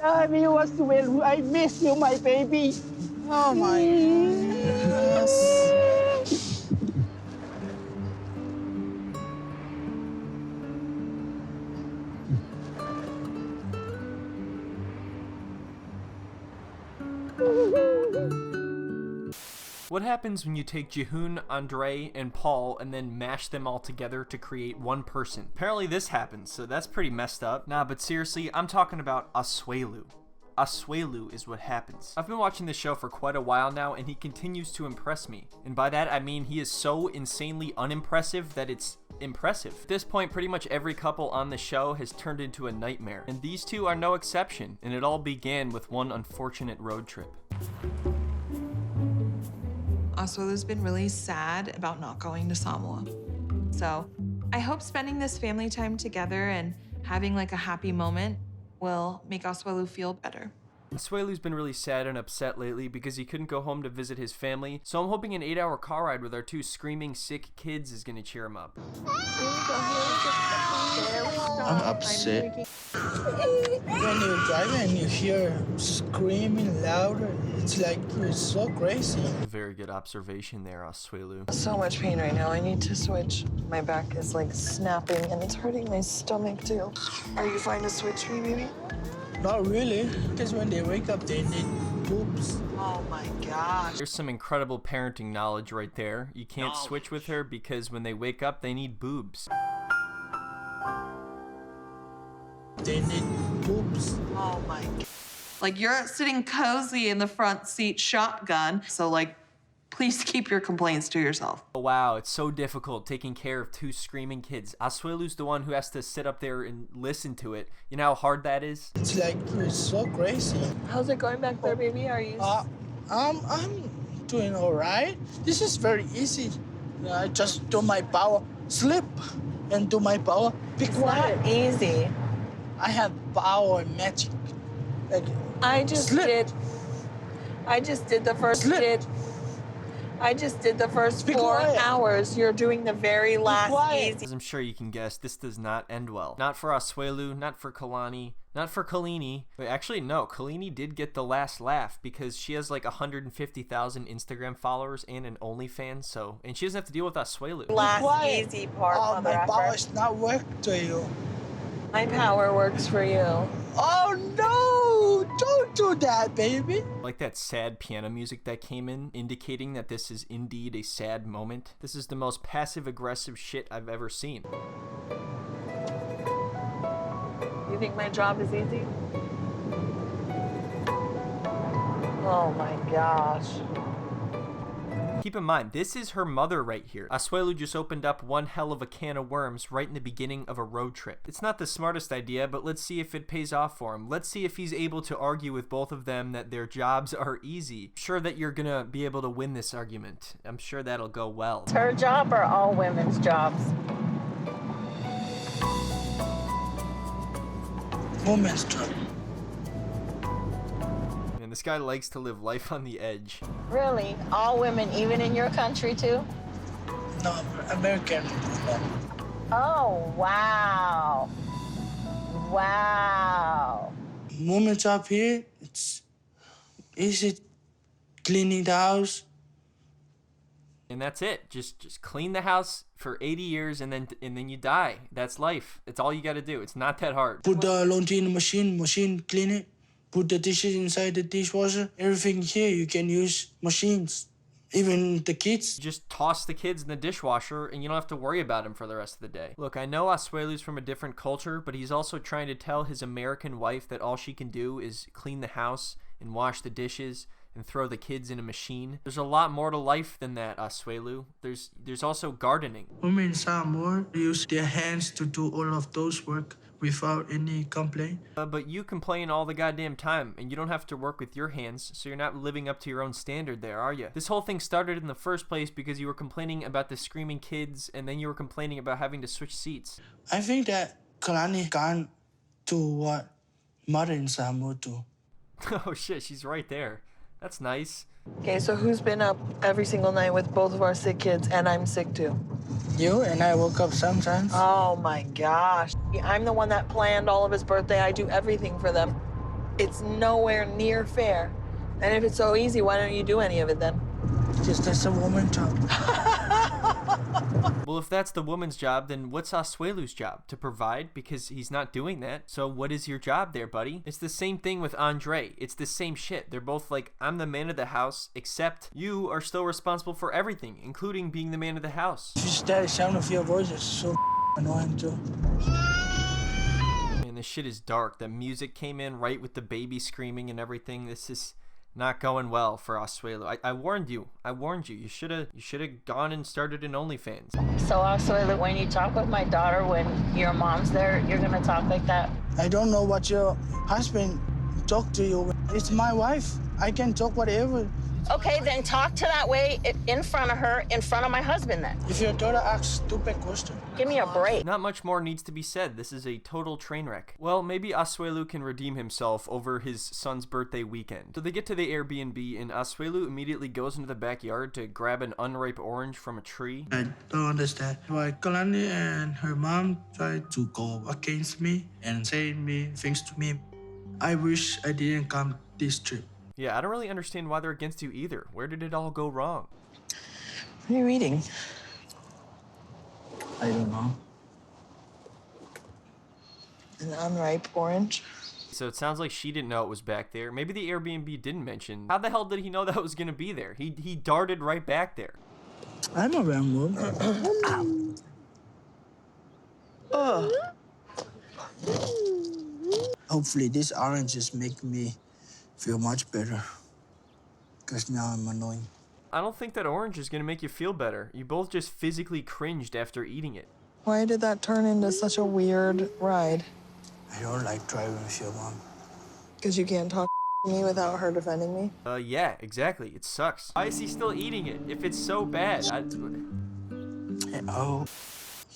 I love you, Asuelu. I miss you, my baby. Oh my goodness. What happens when you take Jihoon, Andre, and Paul and then mash them all together to create one person? Apparently this happens, so that's pretty messed up. Nah, but seriously, I'm talking about Asuelu. Asuelu is what happens. I've been watching this show for quite a while now, and he continues to impress me. And by that, I mean he is so insanely unimpressive that it's impressive. At this point, pretty much every couple on the show has turned into a nightmare. And these two are no exception, and it all began with one unfortunate road trip. Asuelu's been really sad about not going to Samoa. So I hope spending this family time together and having like a happy moment will make Asuelu feel better. Asuelu's been really sad and upset lately because he couldn't go home to visit his family, so I'm hoping an 8-hour car ride with our two screaming sick kids is gonna cheer him up. I'm upset. When you're driving and you hear screaming louder, it's like it's so crazy. Very good observation there, Asuelu. So much pain right now. I need to switch. My back is like snapping and it's hurting my stomach too. Are you fine to switch me, baby? Not really, because when they wake up, they need boobs. Oh my gosh. There's some incredible parenting knowledge right there. You can't switch with her because when they wake up, they need boobs. They need boobs. Oh my god. Like you're sitting cozy in the front seat shotgun, so like please keep your complaints to yourself. Oh, wow, it's so difficult taking care of two screaming kids. Asuelu's the one who has to sit up there and listen to it. You know how hard that is? It's like it's so crazy. How's it going back there, baby? Are you? I'm doing all right. This is very easy. I just do my power, slip, and do my power. Be quiet. Not easy. I have power and magic. Like, I just slip. did the first Slip. I just did the first Be 4 quiet. hours. You're doing the very last quiet. easy. As I'm sure you can guess, this does not end well. Not for Asuelu, not for Kalani, not for Kalini. Wait, actually, no, Kalini did get the last laugh because she has like 150,000 Instagram followers and an OnlyFans, so, and she doesn't have to deal with Asuelu. Last quiet. easy part, Oh, mother my power effer. is not work to you. My power works for you. Oh no! Don't do that, baby. Like that sad piano music that came in, indicating that this is indeed a sad moment. This is the most passive-aggressive shit I've ever seen. You think my job is easy? Oh my gosh. Keep in mind, this is her mother right here. Asuelu just opened up one hell of a can of worms right in the beginning of a road trip. It's not the smartest idea, but let's see if it pays off for him. Let's see if he's able to argue with both of them that their jobs are easy. I'm sure that you're gonna be able to win this argument. I'm sure that'll go well. It's her job or all women's jobs? Woman's job. And this guy likes to live life on the edge. Really? All women, even in your country too? No, American. Oh, wow. Wow. Woman's job here, it's easy cleaning the house. And that's it. Just clean the house for 80 years and then you die. That's life. It's all you gotta do. It's not that hard. Put the laundry in the machine clean it. Put the dishes inside the dishwasher. Everything here, you can use machines. Even the kids. Just toss the kids in the dishwasher and you don't have to worry about them for the rest of the day. Look, I know Asuelu's from a different culture, but he's also trying to tell his American wife that all she can do is clean the house and wash the dishes and throw the kids in a machine. There's a lot more to life than that, Asuelu. There's also gardening. Women in Samoa use their hands to do all of those work without any complaint. But you complain all the goddamn time, and you don't have to work with your hands, so you're not living up to your own standard there, are you? This whole thing started in the first place because you were complaining about the screaming kids, and then you were complaining about having to switch seats. I think that Kalani can't do what mother in Samoa do. Oh shit, she's right there. That's nice. Okay, so who's been up every single night with both of our sick kids, and I'm sick too? You and I woke up sometimes. Oh my gosh. I'm the one that planned all of his birthday. I do everything for them. It's nowhere near fair. And if it's so easy, why don't you do any of it then? Because that's a woman job. Well, if that's the woman's job, then what's Asuelu's job? To provide? Because he's not doing that. So what is your job there, buddy? It's the same thing with Andre. It's the same shit. They're both like, I'm the man of the house, except you are still responsible for everything, including being the man of the house. Just that sound of your voice is so annoying too. Man, this shit is dark. The music came in right with the baby screaming and everything. This is not going well for Asuelu. I warned you. I warned you. You should have gone and started an OnlyFans. So Asuelu, when you talk with my daughter, when your mom's there, you're gonna talk like that? I don't know what your husband talk to you. It's my wife. I can talk whatever. Okay, then talk to that way in front of her, in front of my husband then. If your daughter asks stupid question. Give me a break. Not much more needs to be said. This is a total train wreck. Well, maybe Asuelu can redeem himself over his son's birthday weekend. So they get to the Airbnb and Asuelu immediately goes into the backyard to grab an unripe orange from a tree. I don't understand why Kalani and her mom tried to go against me and saying me things to me. I wish I didn't come this trip. Yeah, I don't really understand why they're against you either. Where did it all go wrong? What are you reading? I don't know. An unripe orange? So it sounds like she didn't know it was back there. Maybe the Airbnb didn't mention. How the hell did he know that was gonna be there? He darted right back there. I'm a Rambo. Ugh. Hopefully this orange just make me feel much better. Because now I'm annoying. I don't think that orange is gonna make you feel better. You both just physically cringed after eating it. Why did that turn into such a weird ride? I don't like driving with your mom. Because you can't talk to me without her defending me? Yeah, exactly. It sucks. Why is he still eating it? If it's so bad, Oh,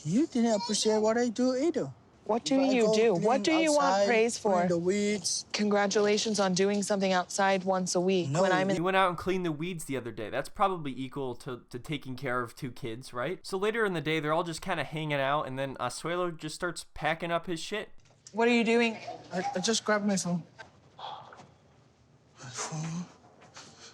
you didn't appreciate what I do either. What do If I you go do? What do clean you want outside, praise for? clean the weeds. Congratulations on doing something outside once a week. No, when I'm in You went out and cleaned the weeds the other day. That's probably equal to taking care of 2 kids, right? So later in the day, they're all just kind of hanging out, and then Asuelu just starts packing up his shit. What are you doing? I just grabbed my phone. My phone?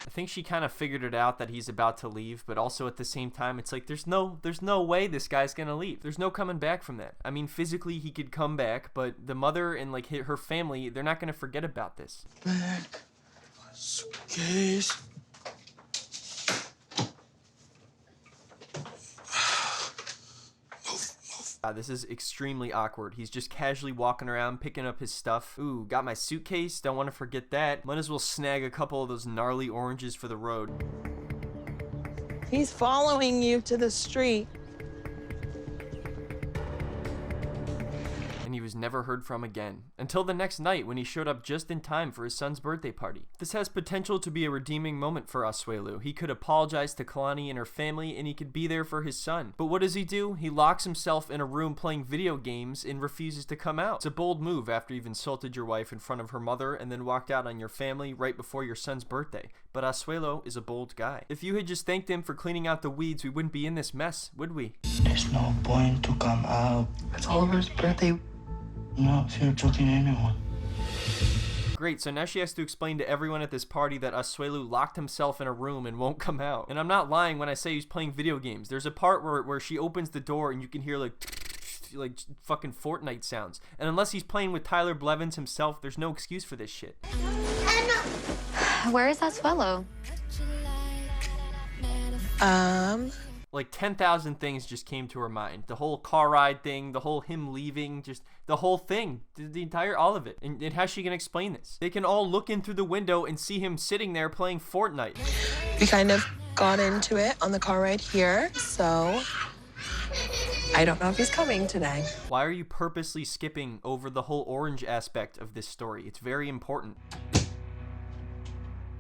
I think she kind of figured it out that he's about to leave, but also at the same time, it's like there's no way this guy's gonna leave. There's no coming back from that. I mean, physically he could come back, but the mother and like her family, they're not gonna forget about this. Back. Suitcase. This is extremely awkward. He's just casually walking around, picking up his stuff. Ooh, got my suitcase. Don't want to forget that. Might as well snag a couple of those gnarly oranges for the road. He's following you to the street. And he was never heard from again. Until the next night when he showed up just in time for his son's birthday party. This has potential to be a redeeming moment for Asuelu. He could apologize to Kalani and her family, and he could be there for his son. But what does he do? He locks himself in a room playing video games and refuses to come out. It's a bold move after you've insulted your wife in front of her mother and then walked out on your family right before your son's birthday. But Asuelu is a bold guy. If you had just thanked him for cleaning out the weeds, we wouldn't be in this mess, would we? There's no point to come out. It's Oliver's birthday. Not if you're talking to anyone. Great, so now she has to explain to everyone at this party that Asuelu locked himself in a room and won't come out. And I'm not lying when I say he's playing video games. There's a part where she opens the door and you can hear like fucking Fortnite sounds. And unless he's playing with Tyler Blevins himself, there's no excuse for this shit. Where is Asuelu? Like 10,000 things just came to her mind. The whole car ride thing, the whole him leaving, just the whole thing, the entire, all of it. And how's she gonna explain this? They can all look in through the window and see him sitting there playing Fortnite. We kind of got into it on the car ride here, so I don't know if he's coming today. Why are you purposely skipping over the whole orange aspect of this story? It's very important.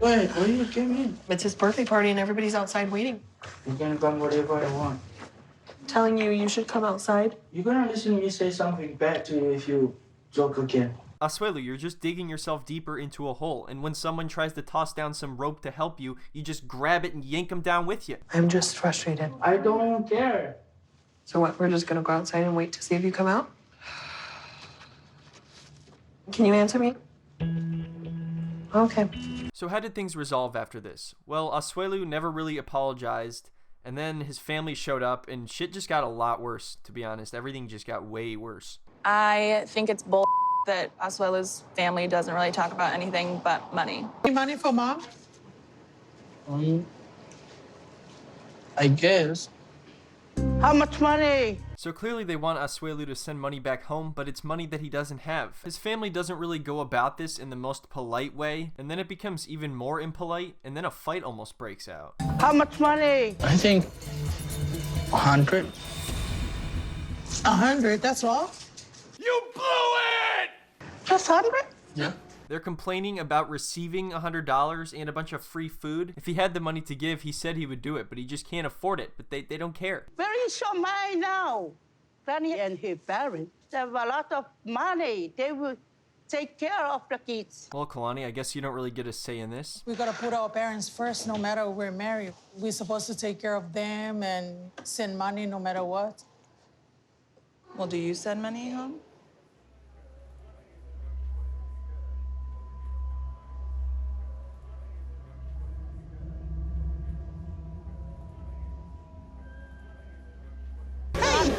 Wait, why you came in? It's his birthday party and everybody's outside waiting. You can come whatever I want. Telling you you should come outside. You're gonna listen to me say something bad to you if you joke again. Asuelu, you're just digging yourself deeper into a hole, and when someone tries to toss down some rope to help you, you just grab it and yank them down with you. I'm just frustrated. I don't care. So what, we're just gonna go outside and wait to see if you come out? Can you answer me? Okay. So how did things resolve after this? Well, Asuelu never really apologized, and then his family showed up, and shit just got a lot worse, to be honest. Everything just got way worse. I think it's bull that Asuelu's family doesn't really talk about anything but money. Money for mom? I guess. How much money? So clearly they want Asuelu to send money back home, but it's money that he doesn't have. His family doesn't really go about this in the most polite way, and then it becomes even more impolite, and then a fight almost breaks out. How much money? I think 100. 100, that's all? Just 100? Yeah. They're complaining about receiving $100 and a bunch of free food. If he had the money to give, he said he would do it, but he just can't afford it. But they don't care. Where is your money now? Granny and her parents have a lot of money. They will take care of the kids. Well, Kalani, I guess you don't really get a say in this. We gotta put our parents first no matter we're married. We're supposed to take care of them and send money no matter what. Well, do you send money home?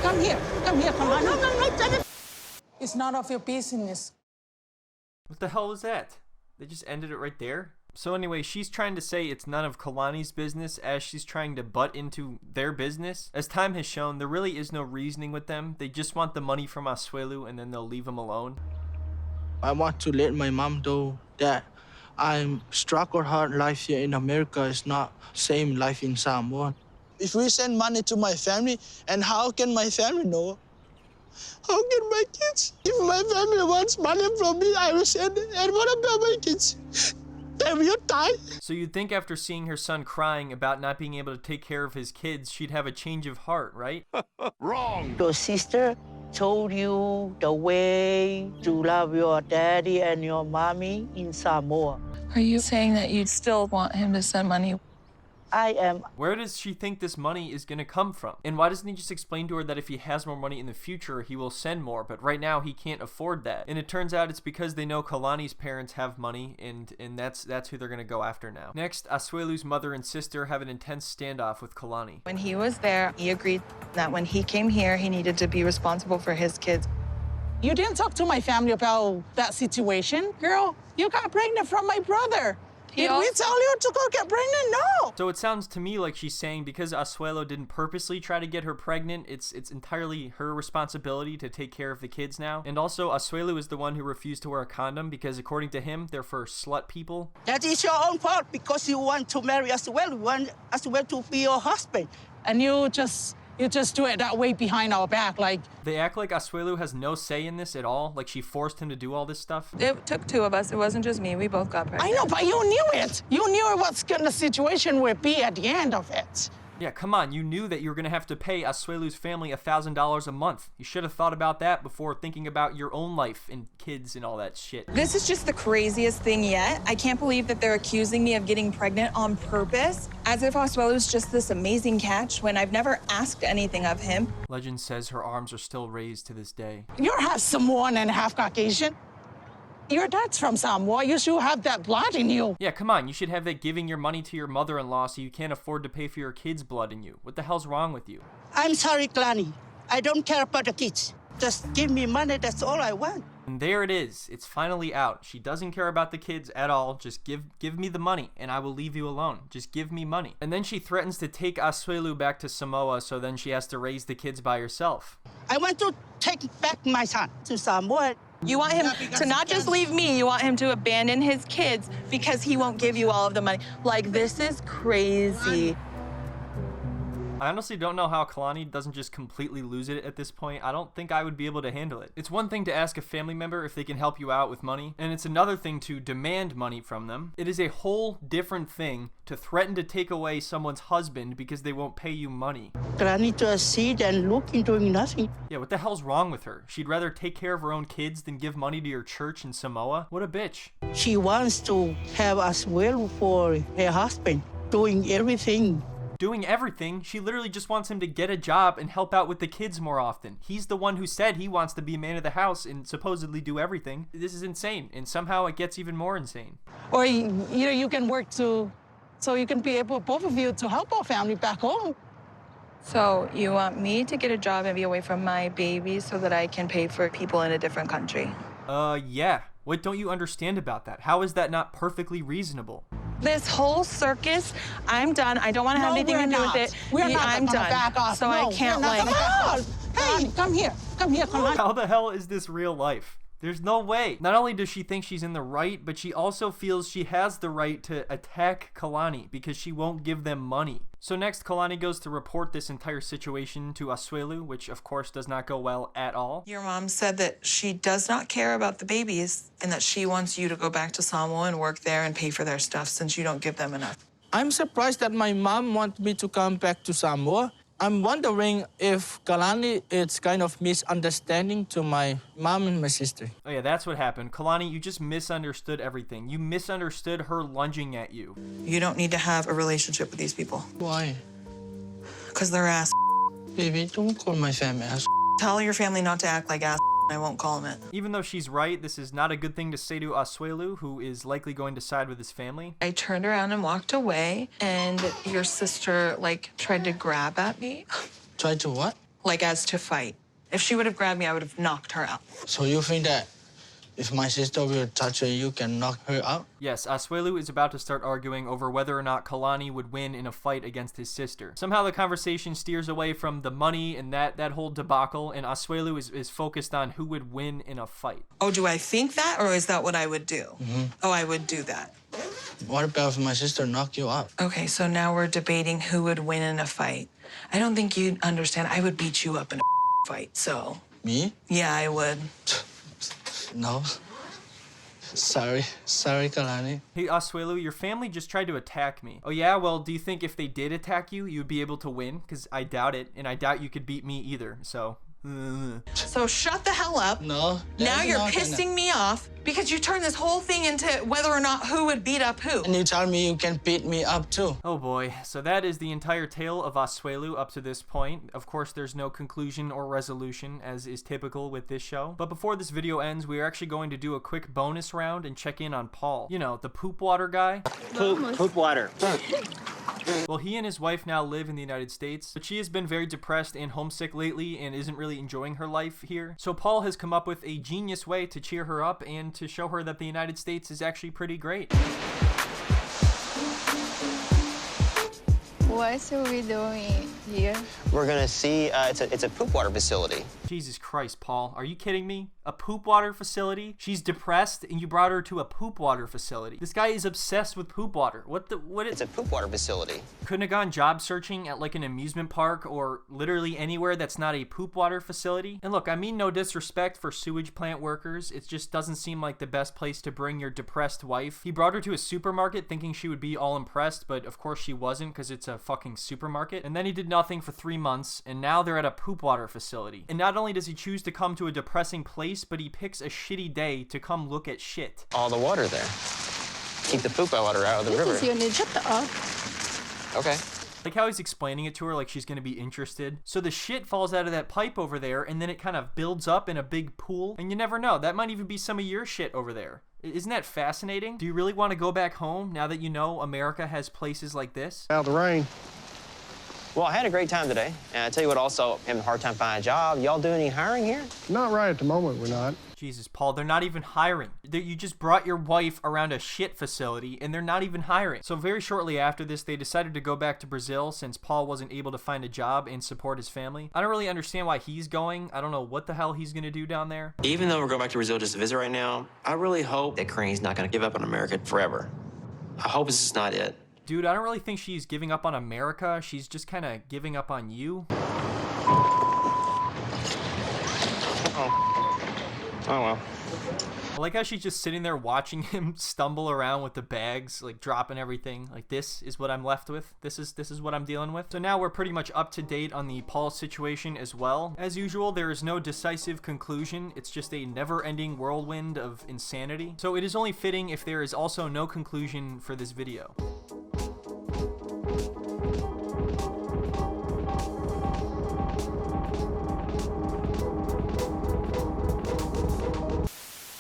Come here, come on. No. It's none of your business. What the hell was that? They just ended it right there? So anyway, she's trying to say it's none of Kalani's business as she's trying to butt into their business. As time has shown, there really is no reasoning with them. They just want the money from Asuelu and then they'll leave him alone. I want to let my mom know that I'm struggle hard life here in America is not same life in Samoa. If we send money to my family, and how can my family know? How can my kids? If my family wants money from me, I will send it. And what about my kids? They will die. So you'd think after seeing her son crying about not being able to take care of his kids, she'd have a change of heart, right? Your sister told you the way to love your daddy and your mommy in Samoa. Are you saying that you still want him to send money? I am. Where does she think this money is going to come from? And why doesn't he just explain to her that if he has more money in the future, he will send more, but right now he can't afford that? And it turns out it's because they know Kalani's parents have money, and that's who they're going to go after now. Next, Asuelu's mother and sister have an intense standoff with Kalani. When he was there, he agreed that when he came here, he needed to be responsible for his kids. You didn't talk to my family about that situation. Girl, you got pregnant from my brother. Did we tell you to go get pregnant? No. So it sounds to me like she's saying because Asuelu didn't purposely try to get her pregnant, it's entirely her responsibility to take care of the kids now. And also, Asuelu is the one who refused to wear a condom because according to him, they're for slut people. That is your own fault because you want to marry Asuelu. You want Asuelu to be your husband. And you just do it that way behind our back, like. They act like Asuelu has no say in this at all, like she forced him to do all this stuff. It took two of us. It wasn't just me. We both got pregnant. I know, but you knew it. You knew what the situation would be at the end of it. Yeah, come on, you knew that you were going to have to pay Asuelu's family $1,000 a month. You should have thought about that before thinking about your own life and kids and all that shit. This is just the craziest thing yet. I can't believe that they're accusing me of getting pregnant on purpose, as if Asuelu's just this amazing catch when I've never asked anything of him. Legend says her arms are still raised to this day. You're half Samoan and half Caucasian. Your dad's from Samoa. You should have that blood in you. Yeah, come on, you should have that giving your money to your mother-in-law so you can't afford to pay for your kids' blood in you. What the hell's wrong with you? I'm sorry, Kalani. I don't care about the kids. Just give me money, that's all I want. And there it is. It's finally out. She doesn't care about the kids at all. Just give me the money and I will leave you alone. Just give me money. And then she threatens to take Asuelu back to Samoa, so then she has to raise the kids by herself. I want to take back my son to Samoa. You want him to not just leave me, you want him to abandon his kids because he won't give you all of the money. Like, this is crazy. I honestly don't know how Kalani doesn't just completely lose it at this point. I don't think I would be able to handle it. It's one thing to ask a family member if they can help you out with money, and it's another thing to demand money from them. It is a whole different thing to threaten to take away someone's husband because they won't pay you money. Kalani just sit and look and doing nothing. Yeah, what the hell's wrong with her? She'd rather take care of her own kids than give money to your church in Samoa? What a bitch. She wants to have Asuelu for her husband, doing everything doing everything. She literally just wants him to get a job and help out with the kids more often. He's the one who said he wants to be man of the house and supposedly do everything. This is insane, and somehow it gets even more insane. Or, you can work so you can be able, both of you, to help our family back home. So you want me to get a job and be away from my baby so that I can pay for people in a different country? Yeah. What don't you understand about that? How is that not perfectly reasonable? This whole circus, I'm done. I don't want to have anything to do with it. We're not I'm gonna done. back off. So No, I can't we're not like. gonna back off. Hey, come here. Come here, Kalani. How the hell is this real life? There's no way. Not only does she think she's in the right, but she also feels she has the right to attack Kalani because she won't give them money. So next, Kalani goes to report this entire situation to Asuelu, which of course does not go well at all. Your mom said that she does not care about the babies and that she wants you to go back to Samoa and work there and pay for their stuff since you don't give them enough. I'm surprised that my mom wants me to come back to Samoa. I'm wondering if Kalani is kind of misunderstanding to my mom and my sister. Oh yeah, that's what happened. Kalani, you just misunderstood everything. You misunderstood her lunging at you. You don't need to have a relationship with these people Why? because they're ass. Baby, don't call my family ass. Tell your family not to act like ass. I won't call them it. Even though she's right, this is not a good thing to say to Asuelu, who is likely going to side with his family. I turned around and walked away, and your sister, tried to grab at me, Try to what? as to fight. If she would have grabbed me, I would have knocked her out. So you think that if my sister will touch her, you can knock her out? Yes, Asuelu is about to start arguing over whether or not Kalani would win in a fight against his sister. Somehow the conversation steers away from the money and that whole debacle, and Asuelu is focused on who would win in a fight. Oh, do I think that, or is that what I would do? Oh, I would do that. What about if my sister knock you out? Okay, so now we're debating who would win in a fight. I don't think you'd understand. I would beat you up in a fight, so. Me? Yeah, I would. No. Sorry, Kalani. Hey, Asuelu, your family just tried to attack me. Oh yeah? Well, do you think if they did attack you, you'd be able to win? Because I doubt it, and I doubt you could beat me either, so... So shut the hell up. No. Now that's you're not pissing me off because you turned this whole thing into whether or not who would beat up who. And you tell me you can beat me up too. Oh boy, so that is the entire tale of Asuelu up to this point. Of course, there's no conclusion or resolution, as is typical with this show. But before this video ends, we are actually going to do a quick bonus round and check in on Paul. You know, the poop water guy. Poop water. Well, he and his wife now live in the United States, but she has been very depressed and homesick lately and isn't really enjoying her life here. So Paul has come up with a genius way to cheer her up and to show her that the United States is actually pretty great. What are we doing here? We're gonna see, it's a poop water facility. Jesus Christ, Paul. Are you kidding me? A poop water facility? She's depressed and you brought her to a poop water facility. This guy is obsessed with poop water. It's a poop water facility. Couldn't have gone job searching at like an amusement park or literally anywhere that's not a poop water facility. And look, I mean no disrespect for sewage plant workers. It just doesn't seem like the best place to bring your depressed wife. He brought her to a supermarket thinking she would be all impressed, but of course she wasn't because it's a fucking supermarket. And then he did nothing for 3 months, and now they're at a poop water facility. And not only does he choose to come to a depressing place, but he picks a shitty day to come look at shit. All the water there. Keep the poop water out of the river. This is your ninja. Shut up. Okay. Like how he's explaining it to her like she's gonna be interested. So the shit falls out of that pipe over there, and then it kind of builds up in a big pool, and you never know, that might even be some of your shit over there. Isn't that fascinating? Do you really want to go back home now that you know America has places like this? Out of the rain. Well, I had a great time today. And I tell you what, also, I'm having a hard time finding a job. Y'all do any hiring here? Not right at the moment, we're not. Jesus, Paul, they're not even hiring. You just brought your wife around a shit facility, and they're not even hiring. So very shortly after this, they decided to go back to Brazil since Paul wasn't able to find a job and support his family. I don't really understand why he's going. I don't know what the hell he's gonna do down there. Even though we're going back to Brazil just to visit right now, I really hope that Kareem's not going to give up on America forever. I hope this is not it. Dude, I don't really think she's giving up on America. She's just kind of giving up on you. Oh well. I like how she's just sitting there watching him stumble around with the bags, like dropping everything. Like, this is what I'm left with. This is what I'm dealing with. So now we're pretty much up to date on the Paul situation as well. As usual, there is no decisive conclusion. It's just a never-ending whirlwind of insanity. So it is only fitting if there is also no conclusion for this video.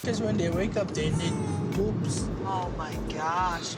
Because when they wake up, they need boobs. Oh my gosh.